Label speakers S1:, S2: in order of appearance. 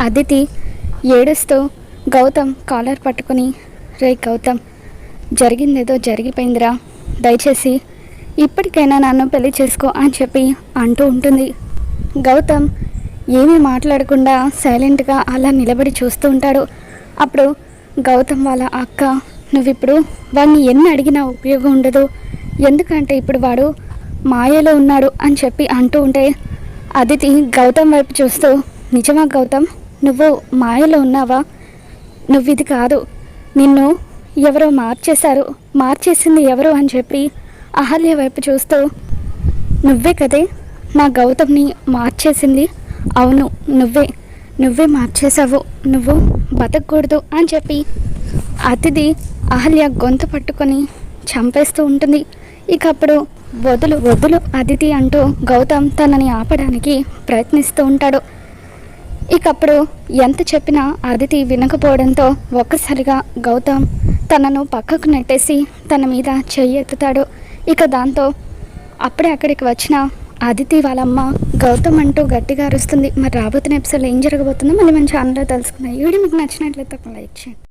S1: అదితి ఏడుస్తూ గౌతమ్ కాలర్ పట్టుకుని, రే గౌతమ్, జరిగిందేదో జరిగిపోయిందిరా, దయచేసి ఇప్పటికైనా నన్ను పెళ్లి చేసుకో అని చెప్పి అంటూ ఉంటుంది. గౌతమ్ ఏమీ మాట్లాడకుండా సైలెంట్గా అలా నిలబడి చూస్తూ ఉంటాడు. అప్పుడు గౌతమ్ వాళ్ళ అక్క, నువ్విప్పుడు వాడిని ఎన్ని అడిగినా ఉపయోగం ఉండదు, ఎందుకంటే ఇప్పుడు వాడు మాయలో ఉన్నాడు అని చెప్పి అంటూ ఉంటే అదితి గౌతమ్ వైపు చూస్తూ, నిజమా గౌతమ్, నువ్వు మాయలో ఉన్నావా? నువ్వు ఇది కాదు, నిన్ను ఎవరో మార్చేసింది ఎవరు అని చెప్పి అహల్య వైపు చూస్తూ, నువ్వే కదే నా గౌతమ్ని మార్చేసింది, అవును నువ్వే మార్చేశావు, నువ్వు బతకూడదు అని చెప్పి అతిథి అహల్య గొంతు పట్టుకొని చంపేస్తూ ఉంటుంది. ఇక అప్పుడు వదులు అదితి అంటూ గౌతమ్ తనని ఆపడానికి ప్రయత్నిస్తూ ఉంటాడు. ఇకప్పుడు ఎంత చెప్పినా అదితి వినకపోవడంతో ఒక్కసారిగా గౌతమ్ తనను పక్కకు నెట్టేసి తన మీద చెయ్యి ఎత్తుతాడు. ఇక దాంతో అప్పుడే అక్కడికి వచ్చిన అదితి వాళ్ళమ్మ గౌతమ్ అంటూ గట్టిగా అరుస్తుంది. మరి రాబోతున్న ఎపిసోడ్లో ఏం జరగబోతుందో మళ్ళీ మన ఛానల్లో తెలుసుకుందాం. ఈ వీడియో మీకు నచ్చినట్లయితే ఒక లైక్ చేయండి.